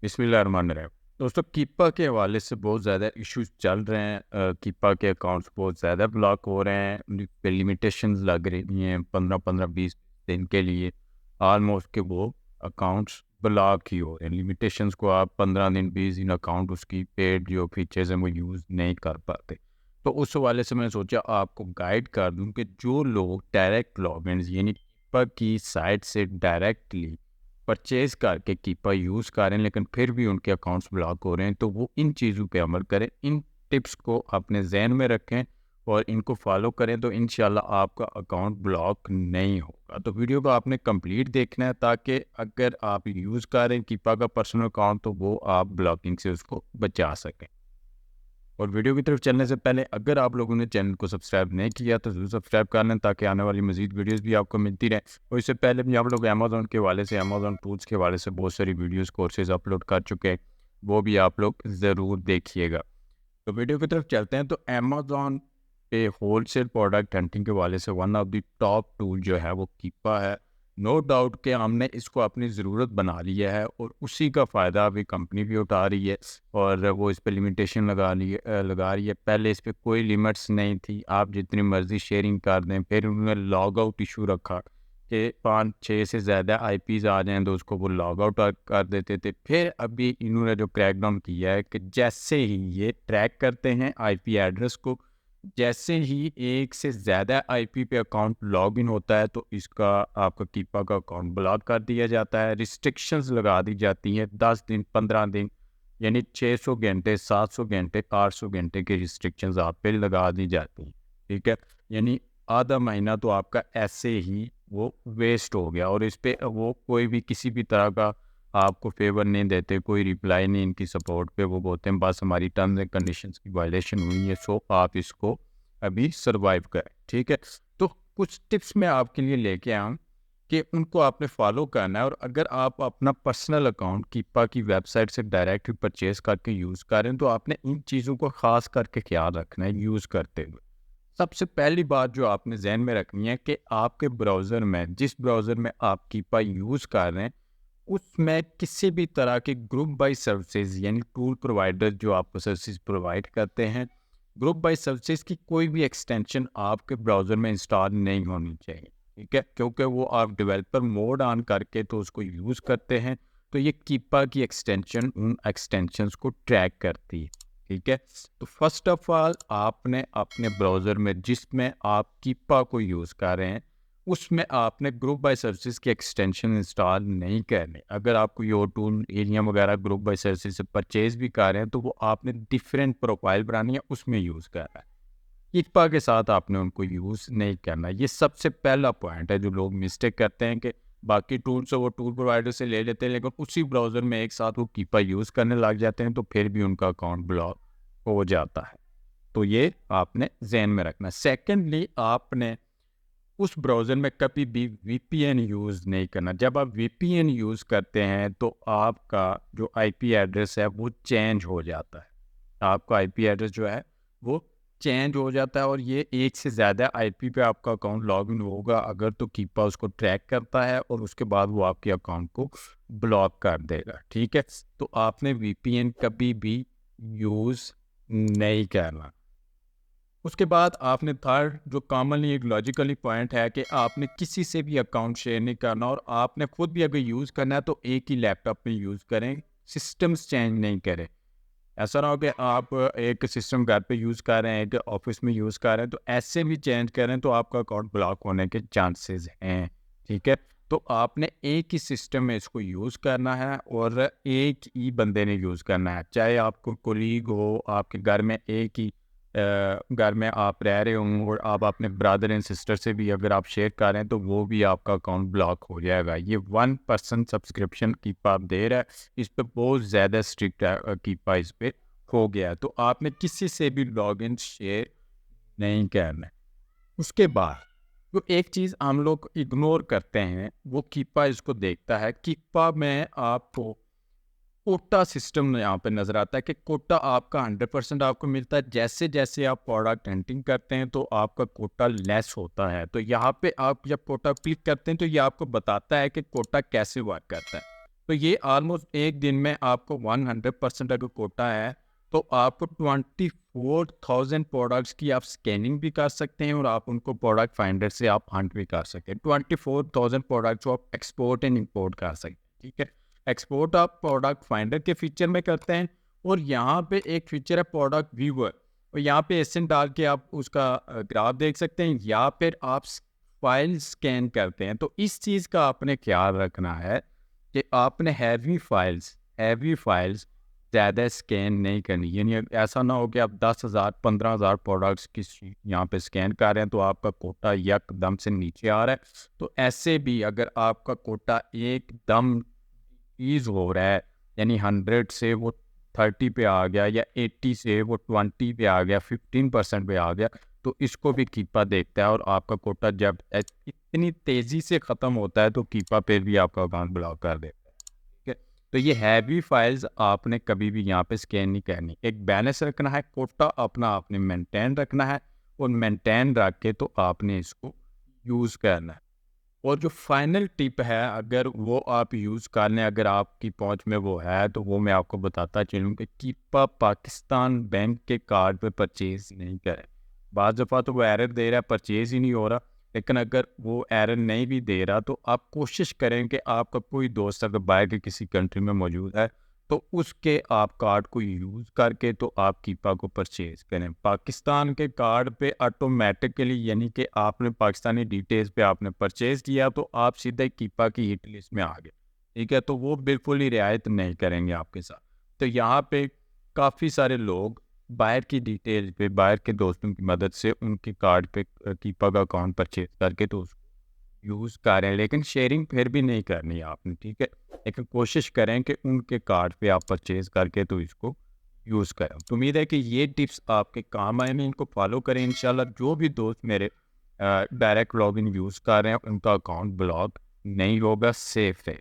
بسم اللہ الرحمن الرحیم۔ دوستوں، کیپا کے حوالے سے بہت زیادہ ایشوز چل رہے ہیں۔ کیپا کے اکاؤنٹس بہت زیادہ بلاک ہو رہے ہیں، ان پہ لمیٹیشنز لگ رہی ہیں 15-20 دن کے لیے آلموسٹ کہ وہ اکاؤنٹس بلاک ہی ہو رہے ہیں۔ لمیٹیشنز کو آپ 15 دن 20 دن اکاؤنٹ اس کی پیڈ جو فیچرز ہیں وہ یوز نہیں کر پاتے۔ تو اس حوالے سے میں نے سوچا آپ کو گائیڈ کر دوں کہ جو لوگ ڈائریکٹ لاگنز یعنی کیپا کی سائٹ سے ڈائریکٹلی پرچیز کر کے کیپا یوز کریں لیکن پھر بھی ان کے اکاؤنٹس بلاک ہو رہے ہیں، تو وہ ان چیزوں پہ عمل کریں، ان ٹپس کو اپنے ذہن میں رکھیں اور ان کو فالو کریں تو انشاءاللہ آپ کا اکاؤنٹ بلاک نہیں ہوگا۔ تو ویڈیو کو آپ نے کمپلیٹ دیکھنا ہے تاکہ اگر آپ یوز کریں کیپا کا پرسنل اکاؤنٹ تو وہ آپ بلاکنگ سے اس کو بچا سکیں۔ اور ویڈیو کی طرف چلنے سے پہلے اگر آپ لوگوں نے چینل کو سبسکرائب نہیں کیا تو ضرور سبسکرائب کر لیں تاکہ آنے والی مزید ویڈیوز بھی آپ کو ملتی رہیں۔ اور اس سے پہلے بھی آپ لوگ امیزون کے حوالے سے امیزون ٹولز کے حوالے سے بہت ساری ویڈیوز کورسز اپلوڈ کر چکے ہیں، وہ بھی آپ لوگ ضرور دیکھیے گا۔ تو ویڈیو کی طرف چلتے ہیں۔ تو امیزون پہ ہول سیل پروڈکٹ ہنٹنگ کے حوالے سے one of the top tool جو ہے وہ کیپا ہے۔ نو ڈاؤٹ کہ ہم نے اس کو اپنی ضرورت بنا لیا ہے اور اسی کا فائدہ ابھی کمپنی بھی اٹھا رہی ہے اور وہ اس پہ لمیٹیشن لگا رہی ہے۔ پہلے اس پہ کوئی لیمٹس نہیں تھی، آپ جتنی مرضی شیئرنگ کر دیں۔ پھر انہوں نے لاگ آؤٹ ایشو رکھا کہ 5-6 سے زیادہ آئی پیز آ جائیں تو اس کو وہ لاگ آؤٹ کر دیتے تھے۔ پھر ابھی انہوں نے جو کریک ڈاؤن کیا ہے کہ جیسے ہی یہ ٹریک کرتے ہیں آئی پی ایڈریس کو، جیسے ہی ایک سے زیادہ آئی پی پہ اکاؤنٹ لاگ ان ہوتا ہے تو اس کا آپ کا کیپا کا اکاؤنٹ بلاک کر دیا جاتا ہے۔ ریسٹرکشنز لگا دی جاتی ہیں 10 دن 15 دن، یعنی 600 گھنٹے 700 گھنٹے 800 گھنٹے کی ریسٹرکشنز آپ پہ لگا دی جاتی ہیں، ٹھیک ہے؟ یعنی آدھا مہینہ تو آپ کا ایسے ہی وہ ویسٹ ہو گیا اور اس پہ وہ کوئی بھی کسی بھی طرح کا آپ کو فیور نہیں دیتے، کوئی ریپلائی نہیں ان کی سپورٹ پہ۔ وہ بولتے ہیں بس ہماری ٹرمز اینڈ کنڈیشنز کی وائلیشن ہوئی ہے، سو آپ اس کو ابھی سروائیو کریں، ٹھیک ہے؟ تو کچھ ٹپس میں آپ کے لیے لے کے آؤں کہ ان کو آپ نے فالو کرنا ہے۔ اور اگر آپ اپنا پرسنل اکاؤنٹ کیپا کی ویب سائٹ سے ڈائریکٹ پرچیز کر کے یوز کریں تو آپ نے ان چیزوں کو خاص کر کے خیال رکھنا ہے یوز کرتے ہوئے۔ سب سے پہلی بات جو آپ نے ذہن میں رکھنی ہے کہ آپ کے براؤزر میں، جس براؤزر میں آپ کیپا یوز کر رہے ہیں، اس میں کسی بھی طرح کے گروپ بائی سروسز یعنی ٹول پرووائڈر جو آپ کو سروسز پرووائڈ کرتے ہیں، گروپ بائی سروسز کی کوئی بھی ایکسٹینشن آپ کے براؤزر میں انسٹال نہیں ہونی چاہیے، ٹھیک ہے؟ کیونکہ وہ آپ ڈیولپر موڈ آن کر کے تو اس کو یوز کرتے ہیں تو یہ کیپا کی ایکسٹینشن ان ایکسٹینشنز کو ٹریک کرتی ہے، ٹھیک ہے؟ تو فرسٹ آف آل آپ نے اپنے براؤزر میں جس میں آپ کیپا کو یوز کر رہے ہیں اس میں آپ نے گروپ بائی سروسز کی ایکسٹینشن انسٹال نہیں کرنی۔ اگر آپ کو یہ ٹول ایریا وغیرہ گروپ بائی سروسز سے پرچیز بھی کر رہے ہیں تو وہ آپ نے ڈیفرینٹ پروفائل بنانی ہے، اس میں یوز کرنا ہے۔ کیپا کے ساتھ آپ نے ان کو یوز نہیں کرنا۔ یہ سب سے پہلا پوائنٹ ہے جو لوگ مسٹیک کرتے ہیں کہ باقی ٹولس وہ ٹول پرووائڈر سے لے لیتے ہیں لیکن اسی براؤزر میں ایک ساتھ وہ کیپا یوز کرنے لگ جاتے ہیں تو پھر بھی ان کا اکاؤنٹ بلاک ہو جاتا ہے۔ تو یہ آپ نے ذہن میں رکھنا۔ سیکنڈلی آپ نے اس براؤزر میں کبھی بھی وی پی این یوز نہیں کرنا۔ جب آپ وی پی این یوز کرتے ہیں تو آپ کا جو آئی پی ایڈریس ہے وہ چینج ہو جاتا ہے، آپ کا آئی پی ایڈریس جو ہے وہ چینج ہو جاتا ہے اور یہ ایک سے زیادہ آئی پی پہ آپ کا اکاؤنٹ لاگ ان ہوگا اگر تو کیپا اس کو ٹریک کرتا ہے اور اس کے بعد وہ آپ کے اکاؤنٹ کو بلاک کر دے گا، ٹھیک ہے؟ تو آپ نے وی پی این کبھی بھی یوز نہیں کرنا۔ اس کے بعد آپ نے تھرڈ جو کامنلی ایک لاجیکلی پوائنٹ ہے کہ آپ نے کسی سے بھی اکاؤنٹ شیئر نہیں کرنا اور آپ نے خود بھی اگر یوز کرنا ہے تو ایک ہی لیپ ٹاپ میں یوز کریں، سسٹمز چینج نہیں کریں۔ ایسا نہ ہو کہ آپ ایک سسٹم گھر پہ یوز کر رہے ہیں ایک آفس میں یوز کر رہے ہیں تو ایسے بھی چینج کریں تو آپ کا اکاؤنٹ بلاک ہونے کے چانسز ہیں، ٹھیک ہے؟ تو آپ نے ایک ہی سسٹم میں اس کو یوز کرنا ہے اور ایک ہی بندے نے یوز کرنا ہے، چاہے آپ کو کولیگ ہو، آپ کے گھر میں ایک ہی گھر میں آپ رہ رہے ہوں اور آپ اپنے برادر اینڈ سسٹر سے بھی اگر آپ شیئر کر رہے ہیں تو وہ بھی آپ کا اکاؤنٹ بلاک ہو جائے گا۔ یہ 1% سبسکرپشن کیپا آپ دے رہا ہے، اس پہ بہت زیادہ اسٹرکٹ کیپا اس پہ ہو گیا، تو آپ نے کسی سے بھی لاگ ان شیئر نہیں کرنا ہے۔ اس کے بعد جو ایک چیز ہم لوگ اگنور کرتے ہیں وہ کیپا اس کو دیکھتا ہے۔ کیپا میں آپ کو کوٹا سسٹم یہاں پہ نظر آتا ہے کہ کوٹا آپ کا 100% آپ کو ملتا ہے، جیسے جیسے آپ پروڈکٹ ہنٹنگ کرتے ہیں تو آپ کا کوٹا لیس ہوتا ہے۔ تو یہاں پہ آپ جب کوٹا کلک کرتے ہیں تو یہ آپ کو بتاتا ہے کہ کوٹا کیسے ورک کرتا ہے۔ تو یہ آلموسٹ ایک دن میں آپ کو 100% اگر کوٹا ہے تو آپ کو 24,000 پروڈکٹس کی آپ اسکیننگ بھی کر سکتے ہیں اور آپ ان کو پروڈکٹ فائنڈر سے آپ ہنٹ بھی کر سکتے ہیں. 24,000 پروڈکٹس کو آپ ایکسپورٹ اینڈ امپورٹ کر سکتے ہیں. ٹھیک ہے, ایکسپورٹ آپ پروڈکٹ فائنڈر کے فیچر میں کرتے ہیں, اور یہاں پہ ایک فیچر ہے پروڈکٹ ویور, اور یہاں پہ ایسن ڈال کے آپ اس کا گراف دیکھ سکتے ہیں, یا پھر آپ فائل اسکین کرتے ہیں. تو اس چیز کا آپ نے خیال رکھنا ہے کہ آپ نے ہیوی فائلز زیادہ اسکین نہیں کرنی. یعنی ایسا نہ ہو کہ آپ 10,000 15,000 پروڈکٹس کی یہاں پہ اسکین کر رہے ہیں تو آپ کا کوٹا یک دم سے نیچے آ رہا ہے. تو ایسے بھی اگر آپ کا کوٹا ایک دم ایز ہو رہا ہے, یعنی 100 سے وہ 30 پہ آ گیا, یا 80 سے وہ 20 پہ آ گیا, 15% پہ آ گیا, تو اس کو بھی کیپا دیکھتا ہے. اور آپ کا کوٹا جب اتنی تیزی سے ختم ہوتا ہے تو کیپا پہ بھی آپ کا اکاؤنٹ بلاک کر دیتا ہے. ٹھیک ہے, تو یہ ہیوی فائلز آپ نے کبھی بھی یہاں پہ اسکین نہیں کرنی. ایک بیلنس رکھنا ہے, کوٹا اپنا آپ نے مینٹین رکھنا ہے, اور مینٹین رکھ کے تو آپ نے اس کو یوز کرنا ہے. اور جو فائنل ٹپ ہے, اگر وہ آپ یوز کر لیں, اگر آپ کی پہنچ میں وہ ہے, تو وہ میں آپ کو بتاتا چلوں کہ کیپا پاکستان بینک کے کارڈ پہ پرچیز نہیں کریں. بعض دفعہ تو وہ ایرر دے رہا ہے, پرچیز ہی نہیں ہو رہا. لیکن اگر وہ ایرر نہیں بھی دے رہا تو آپ کوشش کریں کہ آپ کا کوئی دوست اگر باہر کے کسی کنٹری میں موجود ہے تو اس کے آپ کارڈ کو یوز کر کے تو آپ کیپا کو پرچیز کریں. پاکستان کے کارڈ پہ آٹومیٹکلی, یعنی کہ آپ نے پاکستانی ڈیٹیلز پہ آپ نے پرچیز کیا تو آپ سیدھے کیپا کی ہٹ لسٹ میں آ گئے. ٹھیک ہے, تو وہ بالکل ہی رعایت نہیں کریں گے آپ کے ساتھ. تو یہاں پہ کافی سارے لوگ باہر کی ڈیٹیل پہ, باہر کے دوستوں کی مدد سے ان کے کارڈ پہ کیپا کا اکاؤنٹ پرچیز کر کے تو اس کو یوز کریں, لیکن شیئرنگ پھر بھی نہیں کرنی آپ نے. ٹھیک ہے, لیکن کوشش کریں کہ ان کے کارڈ پہ آپ پرچیز کر کے تو اس کو یوز کریں. تو امید ہے کہ یہ ٹپس آپ کے کام آئے, میں ان کو فالو کریں انشاءاللہ. جو بھی دوست میرے ڈائریکٹ لاگ ان یوز کر رہے ہیں ان کا اکاؤنٹ بلاک نہیں ہوگا, سیف ہے.